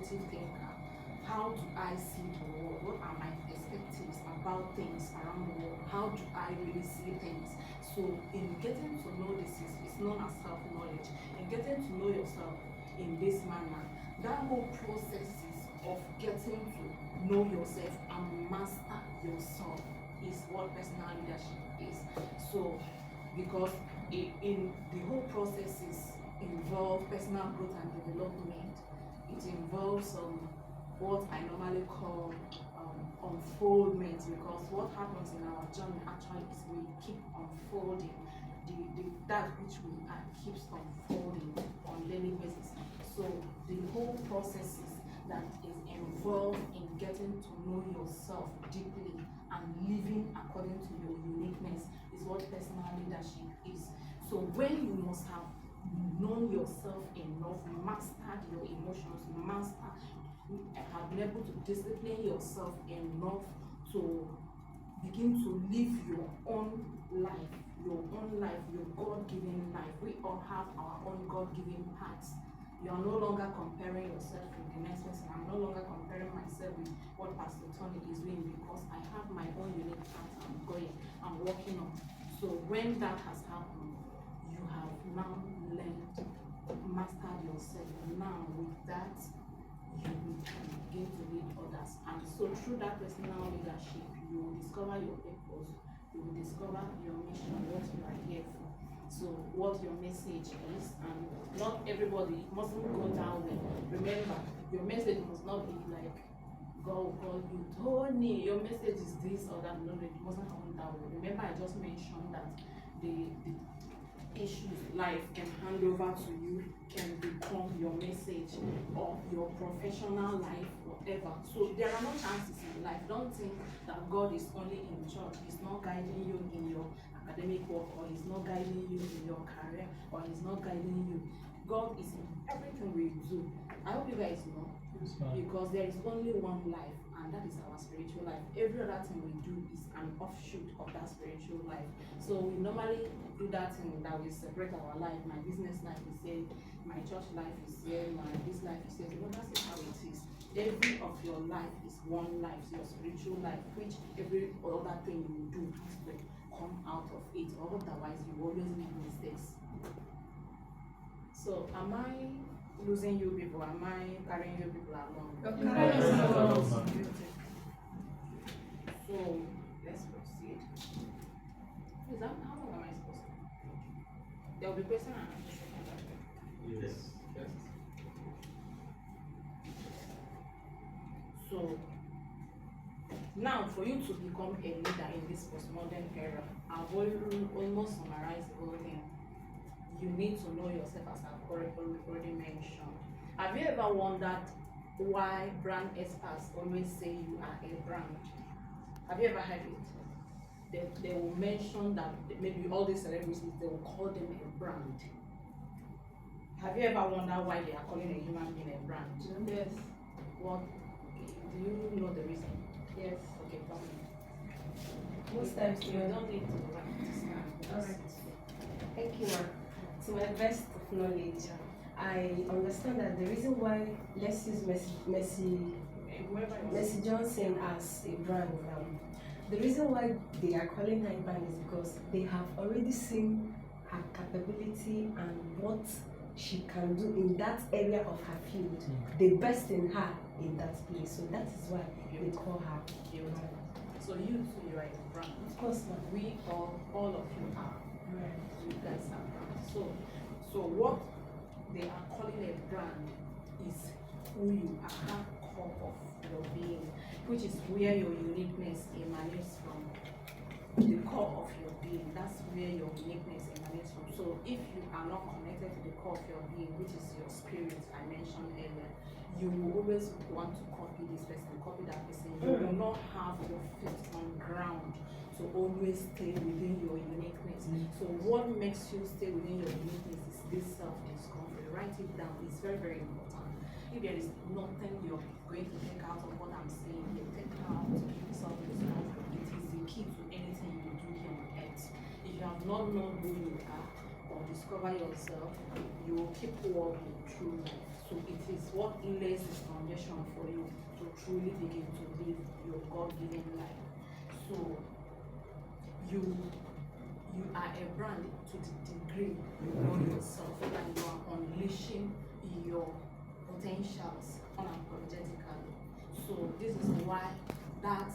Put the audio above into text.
positive thinker? How do I see the world? What are my perspectives about things around the world? How do I really see things? So in getting to know this, it's known as self-knowledge. In getting to know yourself in this manner, that whole processes of getting to know yourself and master yourself is what personal leadership is. So because in the whole processes involve personal growth and development, it involves what I normally call unfoldment, because what happens in our journey actually is we keep unfolding. That which we are keeps unfolding on daily basis. So the whole processes that is involved in getting to know yourself deeply and living according to your uniqueness is what personal leadership is. So when you must have known yourself enough, mastered your emotions, have been able to discipline yourself enough to begin to live your own life, your God-given life. We all have our own God-given paths. You are no longer comparing yourself with the next person. I'm no longer comparing myself with what Pastor Tony is doing, because I have my own unique path I'm working on. So when that has happened, you have now learned, mastered yourself. And now with that, you will begin to lead others. And so through that personal leadership, you will discover your purpose, you will discover your mission, what you are here for. So what your message is, and not everybody mustn't go that way. Remember, your message must not be like God will call you, Tony, your message is this or that. No, it mustn't come that way. Remember, I just mentioned that the issues life can hand over to you can become your message or your professional life, whatever. So there are no chances in life. Don't think that God is only in church. He's not guiding you in your academic work, or he's not guiding you in your career, or he's not guiding you. God is in everything we do. I hope you guys know, because there is only one life, and that is our spiritual life. Every other thing we do is an offshoot of that spiritual life. So we normally do that thing that will separate our life. My business life is here, my church life is here, my this life is here. Well, that's how it is. Every of your life is one life, your spiritual life, which every other thing you do has to come out of it, or otherwise you always make mistakes. So am I losing you people? Am I carrying you people along? So let's proceed. Is that how long am I supposed to? There will be question and answer. Yes. So now, for you to become a leader in this postmodern era, I've almost summarized the whole thing. You need to know yourself, as I've already mentioned. Have you ever wondered why brand experts always say you are a brand? Have you ever heard it? They will mention that maybe all these celebrities, they will call them a brand. Have you ever wondered why they are calling a human being a brand? Yes. What? Do you know the reason? Yes. Okay, tell me. Most times You don't need to write this down. Alright. Thank you, ma'am. To my best of knowledge, I understand that the reason why, let's use Mercy Johnson as a brand, the reason why they are calling her a brand is because they have already seen her capability and what she can do in that area of her field, the best in her in that place. So that is why they call her. So you too, you are a brand. Of course, ma'am. We all of you are. Right. You guys are brands. So what they are calling a brand is who you are, that core of your being, which is where your uniqueness emanates from. The core of your being, that's where your uniqueness emanates from. So if you are not connected to the core of your being, which is your spirit I mentioned earlier, you will always want to copy this person, copy that person. You will not have your feet on ground to always stay within your uniqueness. So what makes you stay within your uniqueness is this self-discovery. Write it down. It's very, very important. If there is nothing you're going to take out of what I'm saying, you take out self-discovery. It is the key to anything you do here on earth. If you have not known who you are, or discover yourself, you will keep walking through life. So it is what lays the foundation for you to truly begin to live your God-given life. So you are a brand to the degree you know yourself and you are unleashing your potentials unapologetically. So this is why that